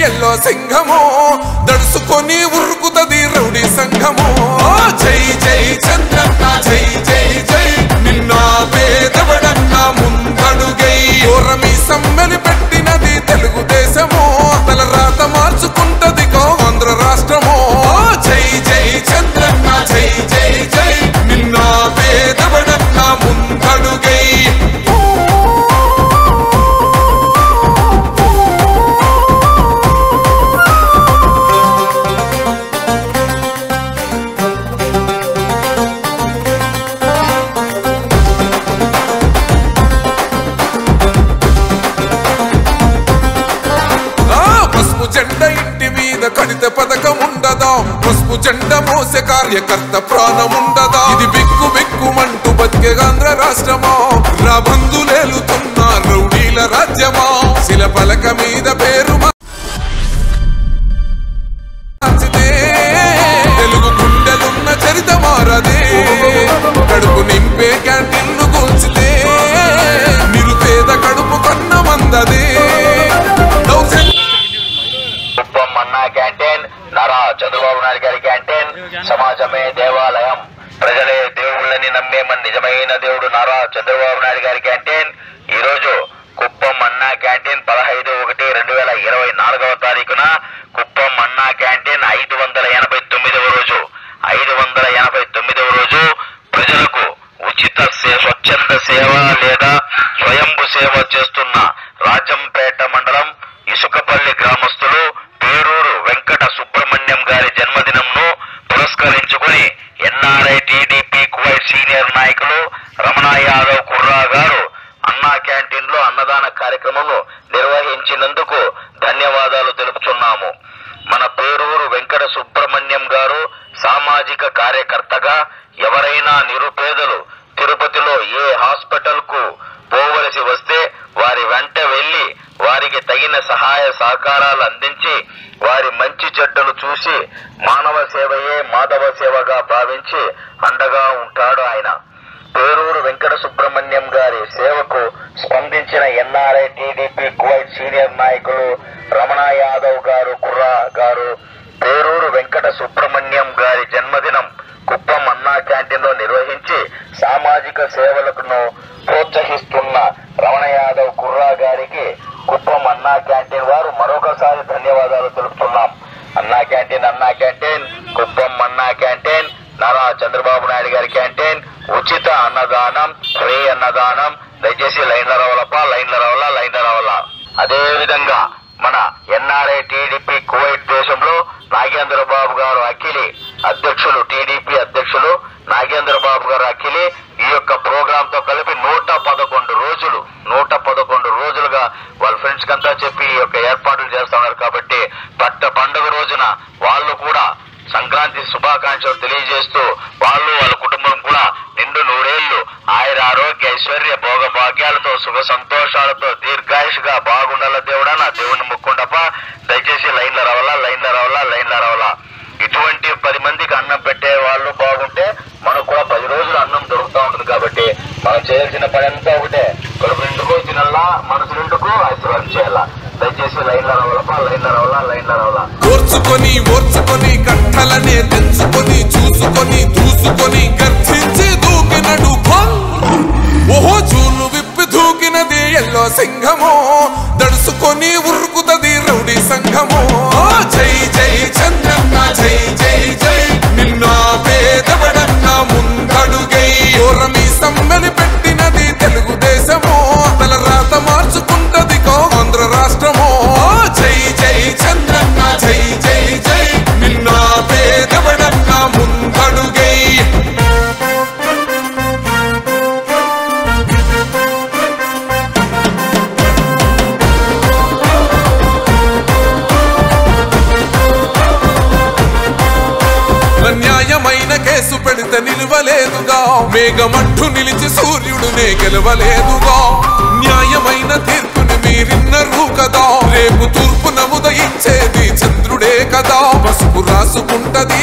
Yellow సింహము దడుసుకొని ఉరుకుతది rowdy సంఘము జై జై చంద్రన్న జై జై జై నిన్న పేదవడన్న ముందడుగై ఓరమి సమ్మెని పెట్టినది తెలుగుదేశము తల రాత మార్చుకుంటది ఆంధ్ర రాష్ట్రము జై జై చంద్రన్న జై జై జై నిన్న పేదవడన్న ముందడుగై జెండా ఇంటి మీద కడితే పథకం ఉండదా పసుపు జెండా మోసే కార్యకర్త ప్రాణం ఉండదా ఇది బిక్కు బిక్కుమంటూ బతికే ఆంధ్ర రాష్ట్రమా రా బంధులేలుతున్న రౌడీల రాజ్యమా శిల పలక మీద పేరు తెలుగు గుండెలున్న చరిత మారదే కడుపు నింపే క్యాంటీన్లు కూల్చితే నిరుపేద కడుపు కన్న మందదే క్యాంటీన్ నారా చంద్రబాబు నాయుడు గారి క్యాంటీన్ సమాజమే దేవాలయం ప్రజలే దేవుళ్ళని నమ్మే మన నిజమైన దేవుడు నారా చంద్రబాబు నాయుడు గారి క్యాంటీన్ ఈ రోజు కుప్పం అన్నా క్యాంటీన్ 15/1/2024 తారీఖున కుప్పం అన్నా క్యాంటీన్ 589వ రోజు 589వ రోజు ప్రజలకు ఉచిత స్వచ్ఛంద సేవ లేదా స్వయంభు సేవ చేస్తున్న రాజంపేట మండలం ఇసుకపల్లి గ్రామస్తులు పేరూరు వెంకట సుబ్రహ్మణ్యం గారి జన్మదినంను పురస్కరించుకుని ఎన్ఆర్ఐ టీడీపీ కువైట్ సీనియర్ నాయకులు రమణ యాదవ్ కుర్రా గారు అన్నా క్యాంటీన్ లో అన్నదాన కార్యక్రమం నిర్వహించినందుకు ధన్యవాదాలు తెలుపుతున్నాము. మన పేరూరు వెంకట సుబ్రహ్మణ్యం గారు సామాజిక కార్యకర్తగా ఎవరైనా నిరుపేదలు తిరుపతిలో ఏ హాస్పిటల్ కు పోవలసి వస్తే వారి వెంట వెళ్లి వారికి తగిన సహాయ సహకారాలు అందించి వారి మంచి చెడ్డలు చూసి మానవ సేవయే మాధవ సేవగా భావించి అండగా ఉంటాడు ఆయన. పేరూరు వెంకట సుబ్రహ్మణ్యం గారి సేవకు స్పందించిన ఎన్ఆర్ఐ టీడీపీ కువైట్ సీనియర్ నాయకులు రమణ యాదవ్ గారు కుర్రా గారు పేరూరు వెంకట సుబ్రహ్మణ్యం గారి జన్మదినం కుప్పం అన్నా క్యాంటీన్ లో నిర్వహించి సామాజిక సేవలను ప్రోత్సహిస్తున్న రమణ యాదవ్ కుర్రా గారికి కుప్పం అన్నా క్యాంటీన్ వారు మరొకసారి ధన్యవాదాలు తెలుపుతున్నాం. అన్నా క్యాంటీన్ కుప్పం అన్నా క్యాంటీన్ నారా చంద్రబాబు నాయుడు గారి క్యాంటీన్ ఉచిత అన్నదానం ఫ్రీ అన్నదానం దయచేసి లైన్ల రావాల. అదే విధంగా మన ఎన్ఆర్ఐ టీడీపీ కువైట్ దేశంలో నాగేంద్ర బాబు గారు అఖిలి అధ్యక్షులు టీడీపీ అధ్యక్షులు నాగేంద్ర బాబు గారు అఖిలి ఈ యొక్క ప్రోగ్రామ్ తో కలిపి 111 రోజులుగా వాళ్ళ ఫ్రెండ్స్ కంతా చెప్పి ఈ యొక్క ఏర్పాట్లు చేస్తున్నారు. కాబట్టి పండుగ రోజున వాళ్ళు కూడా సంక్రాంతి శుభాకాంక్షలు తెలియజేస్తూ వాళ్ళు వాళ్ళ కుటుంబం కూడా నిండు నూరేళ్లు ఆయుర ఆరోగ్య ఐశ్వర్య భోగ భాగ్యాలతో సుఖ సంతోషాలతో దీర్ఘాయుషుగా బాగుండాల దేవుడా నా దేవుని ముక్కుండప దయచేసి లైన్ల రావాలా. ఇటువంటి 10 మందికి అన్నం పెట్టే వాళ్ళు బాగుంటే మనకు కూడా 10 రోజులు అన్నం దొరుకుతూ ఉంటుంది. కాబట్టి మనం చేయాల్సిన పని అంతా ఒకటే, కడుపు నిండుకు తినల్లా, మనసు నిండుకు ఆశీర్వాదం చేయాలా. దయచేసి లైన్ల రావాలా. ఓర్చుకొని కట్టలనే తెంచుకొని చూసుకొని దూసుకొని గర్జించి దూకినడు ఓహో చూలు విప్పి దూకినది ఎల్లో సింహము దడుసుకొని ఉరుకుతది రౌడీ సంఘము జై జై చంద్రన్న జై జై జై నిన్న పేదవడన్న ముందడుగై ఓరమి సమ్మెని పెట్టినది తెలుగుదేశము తల రాత మార్చుకుంటది ఆంధ్ర రాష్ట్రము జై జై చంద్రన్న జై జై జై నిన్న పేదవడన్న ముందడుగై న్యాయమైన కేసు పెడితే నిలవలేదుగా మేఘమట్టు నిలిచి సూర్యుడునే గెలవలేదుగా న్యాయమైన తీర్పుని మీరిన్నరు కదా రేపు తూర్పున ఉదయించేది చంద్రుడే కదా పసుపు రాసుకుంటది